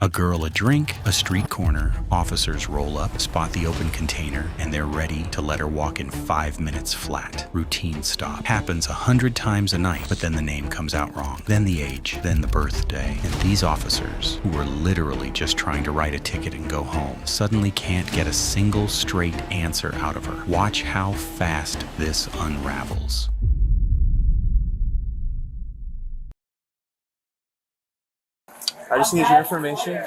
A girl a drink, a street corner. Officers roll up, spot the open container, and they're ready to let her walk in 5 minutes flat. Routine stop. Happens 100 times a night, but then the name comes out wrong. Then the age, then the birthday. And these officers, who were literally just trying to write a ticket and go home, suddenly can't get a single straight answer out of her. Watch how fast this unravels. I just need your information,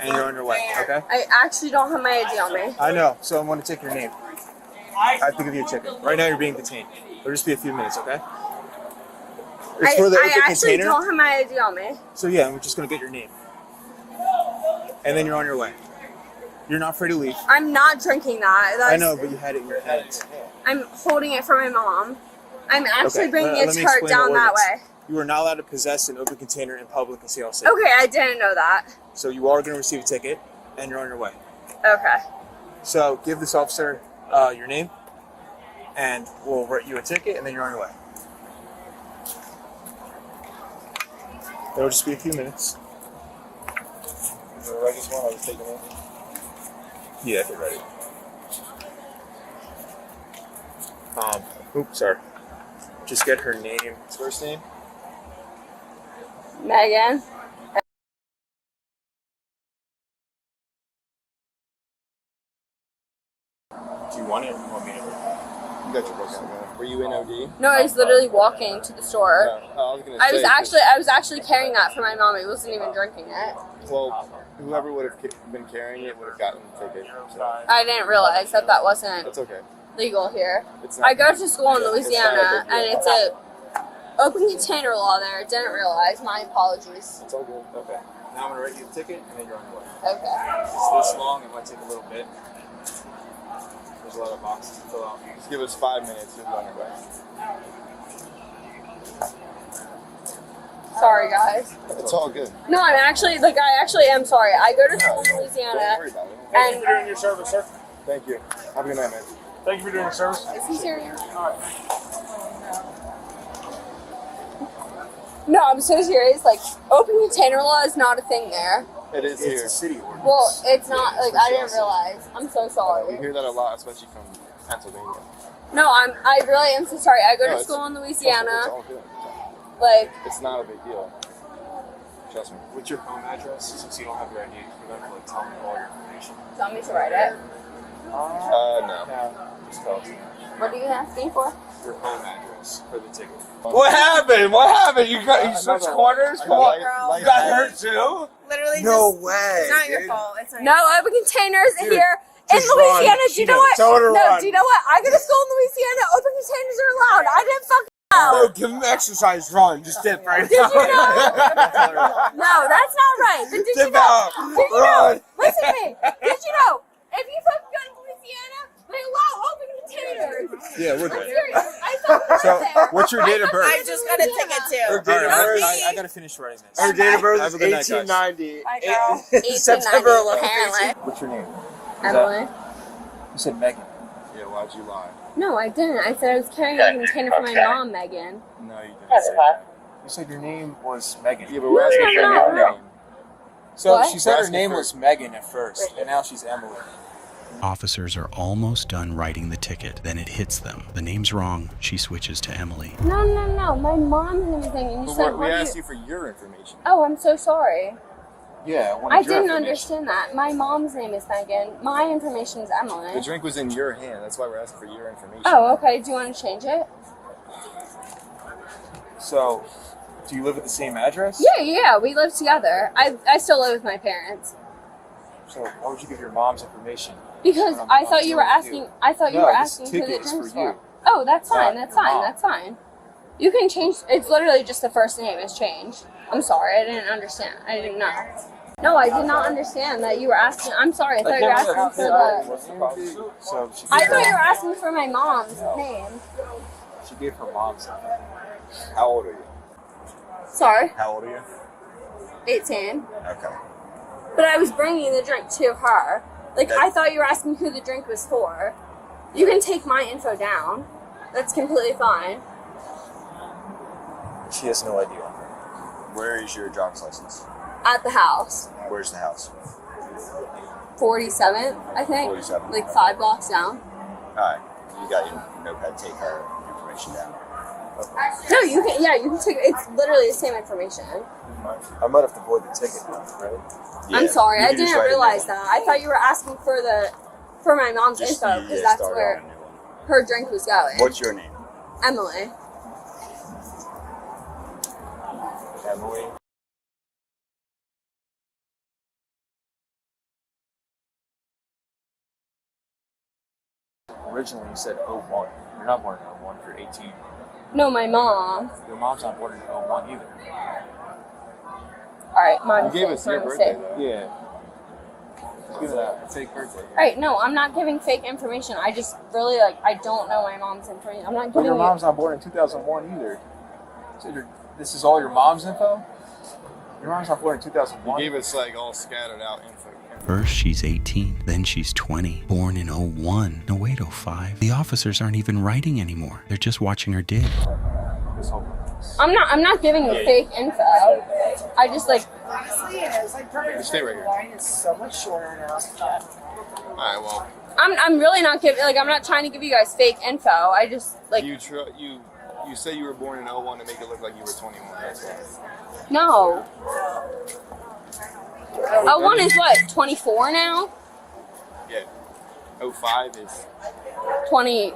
and you're on your way, okay? I actually don't have my ID on me. I know, so I'm going to take your name. I have to give you a ticket. Right now, you're being detained. It'll just be a few minutes, okay? It's for the open actually container. don't have my ID on me. So yeah, I'm just going to get your name. And then you're on your way. You're not free to leave. I'm not drinking that. I know, but you had it in your hands. I'm holding it for my mom. I'm actually bringing let it me to her explain down the that ordinance. way. You are not allowed to possess an open container in public and CL City. Okay, I didn't know that. So you are going to receive a ticket, and you're on your way. Okay. So give this officer your name, and we'll write you a ticket, and then you're on your way. It'll just be a few minutes. You want to write this one? I'll just take it in. Yeah, I can write it. Oops, sorry. Just get her name. First name? Megan. Do you want it or do you want me to write it? You got your book out, man. Were you in OD? No, I was literally walking to the store. No, I I was actually carrying that for my mom. I wasn't even drinking it. Well, whoever would have been carrying it would have gotten the ticket. So. I didn't realize that wasn't That's okay. legal here. It's not. I go to school in It's Louisiana, not a big deal. and it's a open container law there. Didn't realize. My apologies. It's all good. Okay. Now I'm going to write you the ticket, and then you're on your way. Okay. It's this long. It might take a little bit. There's a lot of boxes to fill out. Just give us 5 minutes. You'll be on your way. Sorry, guys. It's all good. No, I actually am sorry. I go to school in Louisiana. Don't worry about it. And Thank you for doing your service, sir. Thank you. Have a good night, man. Thank you for doing your service. Is he serious? All right. No, I'm so serious. Like, open container law is not a thing there. It is here. It's a city ordinance. Well, it's not. Like, I didn't realize. I'm so We sorry. hear that a lot, especially from Pennsylvania. No, I really am so sorry. I go No, to school in Louisiana. It's all good. Like, It's not a big deal. Trust me. What's your home address? Since you don't have your ID, you're going to tell me all your information. do you want me to write it? No. Just tell us What are you asking for? your home address for the ticket. What happened? What happened? You switched corners? Come on. Girl. You got hurt too? Literally No just, way. it's not your fault. It's not No open containers Dude, here in just run. Louisiana. Do you know what? Tell her to No, run. do you know what? I go to school in Louisiana. Open containers are allowed. I didn't fucking know. No, give him exercise run. Just dip right Did now. you know? No, that's not right. But did you Dip know? out. Did you Run. know? Listen to me. Did you know? If you fucking go to Louisiana, they allow open containers. Yeah, we're I'm good. serious. I thought So, there. what's your date of birth? I just got a ticket Her too. date of birth- I got to finish writing this. Her date of birth Have is a good night, guys. 1890. Bye, girl. 1890, September 11th. apparently. What's your name? Emily. You said Megan. Yeah, why'd you lie? No, I didn't. I said I was carrying a container for my mom, Megan. No, you didn't say that. You said your name was Megan. Yeah, but we're asking for No, your no. name. So What? she said her Asking name for- was Megan at first, and now she's Emily. Officers are almost done writing the ticket. Then it hits them. The name's wrong. She switches to Emily. No. My mom's name is Megan. You said We what do asked you... you for your information. Oh, I'm so sorry. Yeah, I didn't understand that. My mom's name is Megan. My information is The Emily. drink was in your hand. That's why we're asking for your information. Oh, okay. Do you want to change it? So, do you live at the same address? Yeah. We live together. I still live with my parents. So, why would you give your mom's information? Because I thought you were asking. I thought you No, were this asking who the ticket is drink's for you. for. Oh, that's fine. Not That's your fine. mom. That's fine. You can change. It's literally just the first name is changed. I'm sorry. I didn't understand. I didn't know. No, I did not understand that you were asking. I'm sorry. I thought you were asking for the. What's the problem? So she I gave thought you were her, asking for my mom's name. she gave her mom something. How old are you? Sorry, How old are you? 18. Okay. But I was bringing the drink to her. Like, I thought you were asking who the drink was for. You can take my info down. That's completely fine. She has no idea. Where is your driver's license? At the house. Where's the house? 47th, I think. 47th. Like 5 blocks down. Alright. You got your notepad, take her information down. No, you can. Yeah, you can take. It's literally the same information. I might have to void the ticket, right? Yeah, I'm sorry, you I can just didn't write a new realize one. that. I thought you were asking for my mom's Just, info because yeah, that's start where on a new one. her drink was going. What's your name? Emily. Emily. Originally, you said 01. You're not born in 01. You're 18. No, my mom. Your mom's not born in 01 either. All right, my You mistake. gave us my your mistake. birthday, though. Yeah. Give it a fake birthday. All right, no, I'm not giving fake information. I just really I don't know my mom's information. I'm not But giving your you. mom's not born in 2001 either. So this is all your mom's info? Your mom's not born in 2001. You gave us like all scattered out info. First she's 18, then she's 20, born in '01. No, wait, '05. The officers aren't even writing anymore. They're just watching her dig. This whole I'm not giving you fake info. I just Honestly, it is like perfect. Stay right here. Line is so much shorter now. Alright, well, I'm really not giving I'm not trying to give you guys fake info. I just you say you were born in 01 to make it look like you were 21. That's why. no. One is what 24 now. Yeah. 05 is. 20.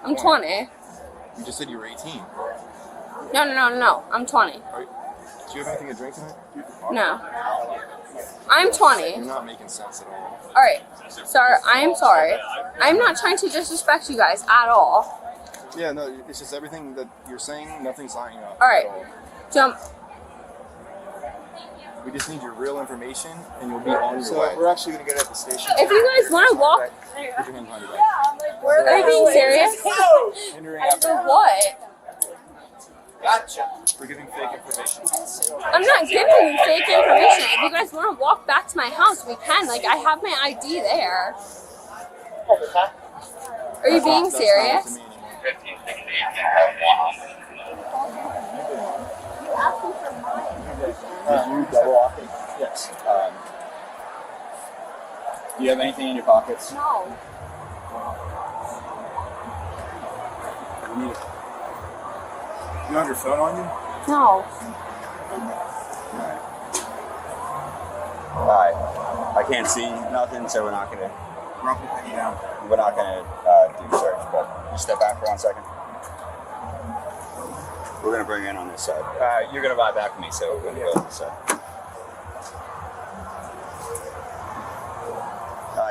I'm 20. You just said you were 18. No. I'm 20. Do you have anything to drink tonight? No. I'm 20. You're not making sense at all. All right. Sir, I am sorry. I'm not trying to disrespect you guys at all. Yeah, no, it's just everything that you're saying, nothing's lining up. All right. At all. Jump. We just need your real information and you'll be on your So way. we're actually going to get at the station. If you guys want to walk, Put your hand behind your back. are you being serious? Hindering after. For what? Gotcha. We're giving fake information. I'm not giving you fake information. If you guys want to walk back to my house, we can. I have my ID there. Are you being That's not serious? up to me anymore. Did you double lock it? Yes. Do you have anything in your pockets? No. You need it. You have your phone on you? No. Alright. I can't see nothing, so we're not gonna do search, but you step back for 1 second. We're gonna bring you in on this side. You're gonna ride back with me, so we're gonna go on this side.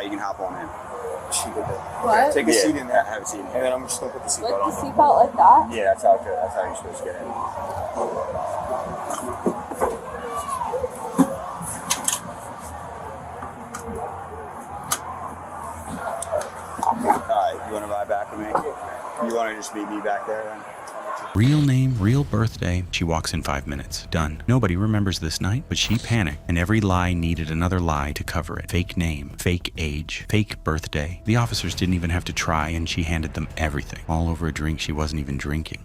You can hop on in. What? Take a seat in there. Have a seat in And there. then I'm just going to put the Like seatbelt the on. seatbelt like that? Yeah, that's how you're supposed to get in. Alright, you want to ride back with me? You want to just meet me back there then? Real name, real birthday. She walks in 5 minutes. Done. Nobody remembers this night, but she panicked, and every lie needed another lie to cover it. Fake name, fake age, fake birthday. The officers didn't even have to try, and she handed them everything, all over a drink she wasn't even drinking.